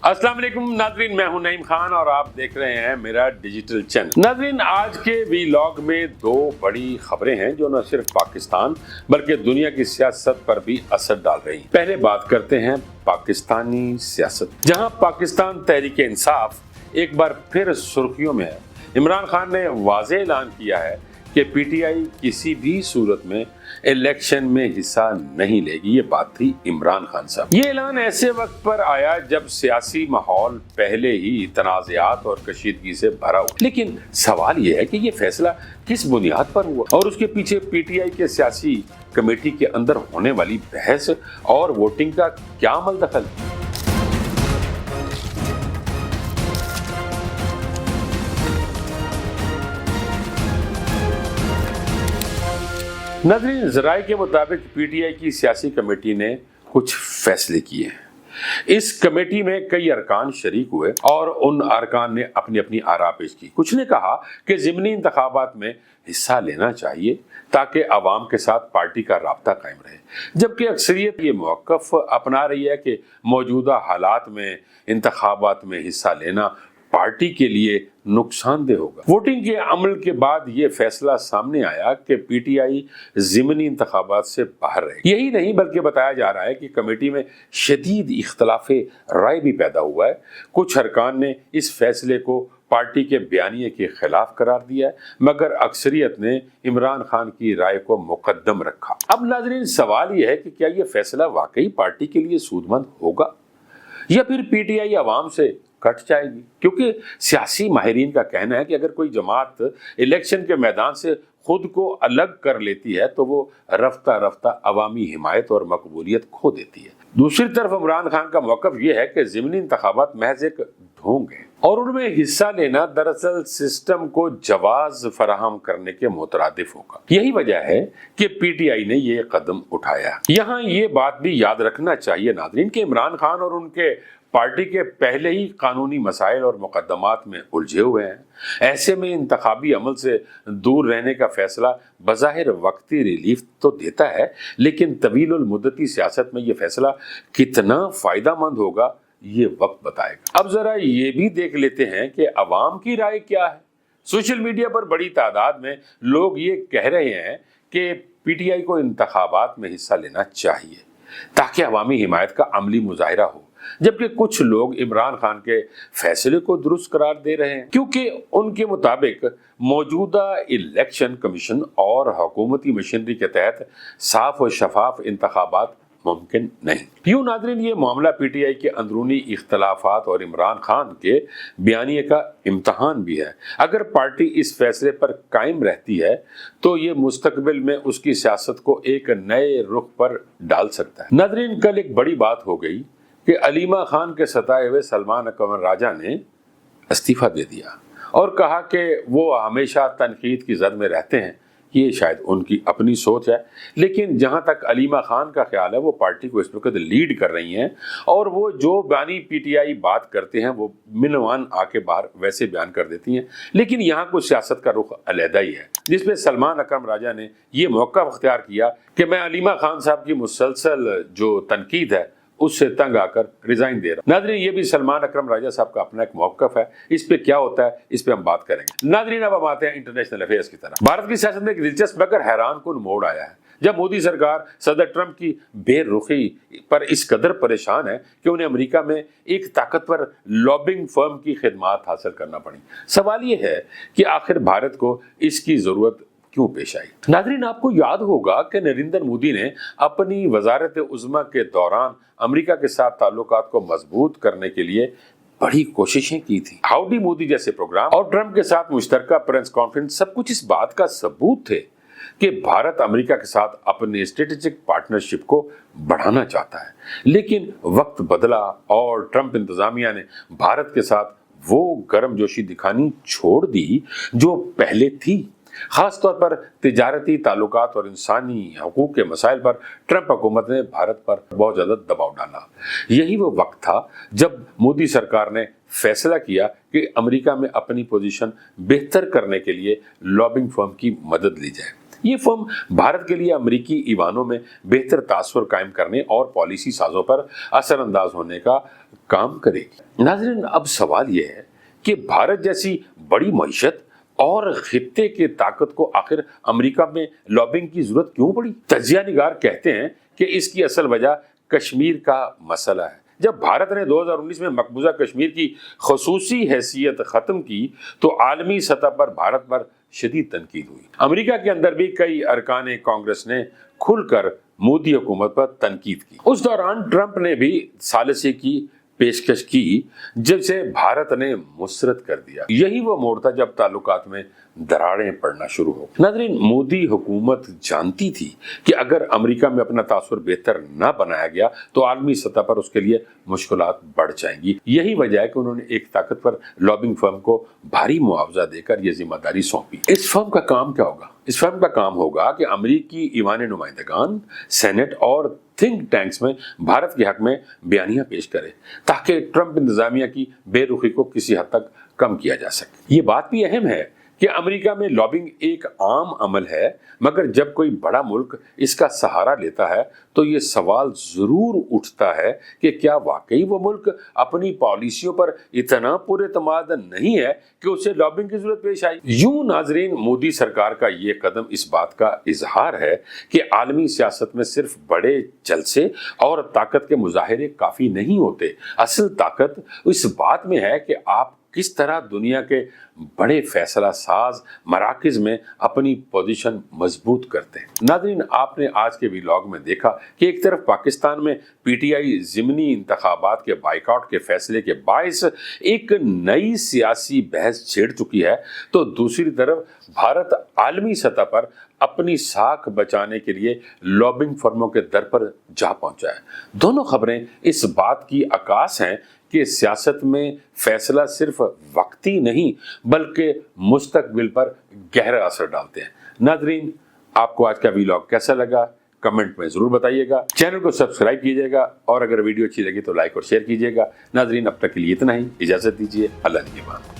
अस्सलाम वालेकुम नाज़रीन, मैं हूं नईम खान और आप देख रहे हैं मेरा डिजिटल चैनल। नाज़रीन, आज के वीलॉग में दो बड़ी खबरें हैं जो न सिर्फ पाकिस्तान बल्कि दुनिया की सियासत पर भी असर डाल रही हैं। पहले बात करते हैं पाकिस्तानी सियासत, जहां पाकिस्तान तहरीक इंसाफ एक बार फिर सुर्खियों में है। इमरान खान ने वाज़ेह ऐलान किया है कि पीटीआई किसी भी सूरत में इलेक्शन में हिस्सा नहीं लेगी। ये बात थी इमरान खान साहब। ये ऐलान ऐसे वक्त पर आया जब सियासी माहौल पहले ही तनाज़ात और कशीदगी से भरा हुआ। लेकिन सवाल ये है कि ये फैसला किस बुनियाद पर हुआ और उसके पीछे पीटीआई के सियासी कमेटी के अंदर होने वाली बहस और वोटिंग का क्या अमल दखल। नाज़रीन, ज़राए के मुताबिक पीटीआई की सियासी कमेटी ने कुछ फैसले किए हैं। इस कमेटी में कई अरकान शरीक हुए और उन अरकान ने अपनी अपनी आरा पेश की। कुछ ने कहा कि ज़िमनी इंतखाबात में हिस्सा लेना चाहिए ताकि अवाम के साथ पार्टी का राब्ता कायम रहे, जबकि अक्सरियत ये मौक़िफ़ अपना रही है कि मौजूदा हालात में इंतखाबात में हिस्सा लेना पार्टी के लिए नुकसानदेह होगा। वोटिंग के अमल के बाद ये फैसला सामने आया कि पीटीआई ज़िमनी इंतखाबात से बाहर रहेगी। यही नहीं बल्कि बताया जा रहा है कि कमेटी में शदीद इख्तलाफ़े राय भी पैदा हुआ है। कुछ अरकान ने इस फैसले को पार्टी के बयानिए के खिलाफ करार दिया है, मगर अक्सरियत ने इमरान खान की राय को मुकद्दम रखा। अब नाज़रीन, सवाल यह है कि क्या ये फैसला वाकई पार्टी के लिए सूदमंद होगा या फिर पीटीआई अवाम से कट जाएगी, क्योंकि सियासी माहिरीन का कहना है कि अगर कोई जमात इलेक्शन के मैदान से खुद को अलग कर लेती है तो वो रफ्ता रफ्ता अवामी हिमायत और मकबूलियत खो देती है। दूसरी तरफ इमरान खान का मौक़िफ़ ये है कि ज़िमनी इंतखाबात महज एक ढोंग है और उनमें हिस्सा लेना दरअसल सिस्टम को जवाज फराहम करने के मुतरादिफ होगा। यही वजह है कि पीटीआई ने ये कदम उठाया। यहाँ ये बात भी याद रखना चाहिए नाज़रीन कि इमरान खान और उनके पार्टी के पहले ही कानूनी मसाइल और मुकदमात में उलझे हुए हैं। ऐसे में इंतखाबी अमल से दूर रहने का फैसला बज़ाहिर वक्ती रिलीफ तो देता है, लेकिन तवीलुल मुद्दती सियासत में ये फैसला कितना फ़ायदेमंद होगा ये वक्त बताएगा। अब ज़रा ये भी देख लेते हैं कि अवाम की राय क्या है। सोशल मीडिया पर बड़ी तादाद में लोग ये कह रहे हैं कि पीटीआई को इंतखाबात में हिस्सा लेना चाहिए ताकि अवामी हिमायत का अमली मुजाहिरा हो, जबकि कुछ लोग इमरान खान के फैसले को दुरुस्त करार दे रहे हैं, क्योंकि उनके मुताबिक मौजूदा इलेक्शन कमीशन और हुकूमती मशीनरी के तहत साफ और शफाफ इंतखाबात मुमकिन नहीं। यूं नाज़रीन, ये मामला पीटीआई के अंदरूनी इख्तलाफात और इमरान खान के बयानिए का इम्तहान भी है। अगर पार्टी इस फैसले पर कायम रहती है तो ये मुस्तकबिल में उसकी सियासत को एक नए रुख पर डाल सकता है। नाज़रीन, कल एक बड़ी बात हो गई कि अलीमा खान के सताए हुए सलमान अकबर राजा ने इस्तीफ़ा दे दिया और कहा कि वो हमेशा तनकीद की जद में रहते हैं। ये शायद उनकी अपनी सोच है, लेकिन जहाँ तक अलीमा खान का ख्याल है वो पार्टी को इस वक्त लीड कर रही हैं और वो जो बयानी पीटीआई बात करते हैं वो मिनवान आके बाहर वैसे बयान कर देती हैं। लेकिन यहाँ कुछ सियासत का रुख अलहदा ही है, जिसमें सलमान अकबर राजा ने ये मौका अख्तियार किया कि मैं अलीमा खान साहब की मुसलसल जो तनकीद है उससे तंग आकर रिजाइन दे रहा। नाज़रीन, ये भी सलमान अकरम राजा साहब का अपना एक मौक़िफ़ है। इस पे क्या होता है इस पे हम बात करेंगे। नाज़रीन, अब हम आते हैं इंटरनेशनल अफेयर्स की तरफ। भारत की सियासत में एक दिलचस्प मगर हैरानकुन मोड़ आया है जब मोदी सरकार सदर ट्रंप की बेरुखी पर इस कदर परेशान है कि उन्हें अमेरिका में एक ताकतवर लॉबिंग फर्म की खिदमात हासिल करना पड़ी। सवाल ये है कि आखिर भारत को इसकी ज़रूरत क्यों पेश आई। नाज़रीन, आपको याद होगा कि नरेंद्र मोदी ने अपनी वज़ारत उज़्मा के दौरान अमेरिका के साथ ताल्लुकात को मजबूत करने के लिए बड़ी कोशिशें की थी। हाउडी मोदी जैसे प्रोग्राम और ट्रंप के साथ मुश्तरका प्रेस कॉन्फ्रेंस सब कुछ इस बात का सबूत थे कि भारत अमेरिका के साथ अपने स्ट्रेटेजिक पार्टनरशिप को बढ़ाना चाहता है। लेकिन वक्त बदला और ट्रंप इंतजामिया ने भारत के साथ वो गर्मजोशी दिखानी छोड़ दी जो पहले थी। खास तौर पर तिजारती ताल्लुकात और इंसानी हकूक़ के मसाइल पर ट्रंप हुकूमत ने भारत पर बहुत ज़्यादा दबाव डाला। यही वो वक्त था जब मोदी सरकार ने फैसला किया कि अमेरिका में अपनी पोजीशन बेहतर करने के लिए लॉबिंग फर्म की मदद ली जाए। ये फर्म भारत के लिए अमेरिकी ईवानों में बेहतर तासुर कायम करने और पॉलिसी साजों पर असरअंदाज होने का काम करेगी। नाज़रीन, अब सवाल यह है कि भारत जैसी बड़ी मईशत और खित्ते के ताकत को आखिर अमेरिका में लॉबिंग की जरूरत क्यों पड़ी? तजिया निगार कहते हैं कि इसकी असल वजह कश्मीर का मसला है। जब भारत ने 2019 में मकबूजा कश्मीर की खसूसी हैसियत खत्म की तो आलमी सतह पर भारत पर शदीद तनकीद हुई। अमेरिका के अंदर भी कई अरकान कांग्रेस ने खुलकर मोदी हुकूमत पर तनकीद की। उस दौरान ट्रंप ने भी सालिसी की पेशकश की, जिसे भारत ने मुस्तरद कर दिया। यही वो मोड़ था जब ताल्लुकात में दरारें पड़ना शुरू हो। नाज़रीन, मोदी हुकूमत जानती थी कि अगर अमेरिका में अपना तासुर बेहतर न बनाया गया तो आलमी सतह पर उसके लिए मुश्किलात बढ़ जाएंगी। यही वजह है कि उन्होंने एक ताकतवर लॉबिंग फर्म को भारी मुआवजा देकर यह जिम्मेदारी सौंपी। इस फर्म का काम क्या होगा? इस फर्म का काम होगा कि अमेरिकी ईवान नुमाइंदगान, सेनेट और थिंक टैंक्स में भारत के हक में बयानियां पेश करे ताकि ट्रंप इंतजामिया की बेरुखी को किसी हद तक कम किया जा सके। ये बात भी अहम है कि अमेरिका में लॉबिंग एक आम अमल है, मगर जब कोई बड़ा मुल्क इसका सहारा लेता है तो ये सवाल जरूर उठता है कि क्या वाकई वो मुल्क अपनी पॉलिसियों पर इतना पुरएतमाद नहीं है कि उसे लॉबिंग की जरूरत पेश आई। यूं नाजरीन, मोदी सरकार का ये कदम इस बात का इजहार है कि आलमी सियासत में सिर्फ बड़े जलसे और ताकत के मुजाहिरे काफी नहीं होते। असल ताकत इस बात में है कि आप किस तरह दुनिया के बड़े फैसला साज मराकज में अपनी पोजीशन मजबूत करते हैं। नाज़रीन, आपने आज के व्लॉग में देखा कि एक तरफ पाकिस्तान में पीटीआई ज़िमनी इंतखाबात के बाइकआउट के फैसले के बायस एक नई सियासी बहस छेड़ चुकी है, तो दूसरी तरफ भारत आलमी सतह पर अपनी साख बचाने के लिए लॉबिंग फर्मों के दर पर जा पहुंचा है। दोनों खबरें इस बात की अक्कास हैं कि सियासत में फैसला सिर्फ वक्ती नहीं बल्कि मुस्तकबिल पर गहरा असर डालते हैं। नाज़रीन, आपको आज का व्लॉग कैसा लगा कमेंट में जरूर बताइएगा। चैनल को सब्सक्राइब कीजिएगा और अगर वीडियो अच्छी लगी तो लाइक और शेयर कीजिएगा। नाज़रीन, अब तक के लिए इतना ही, इजाजत दीजिए। अल्लाह निगहबान।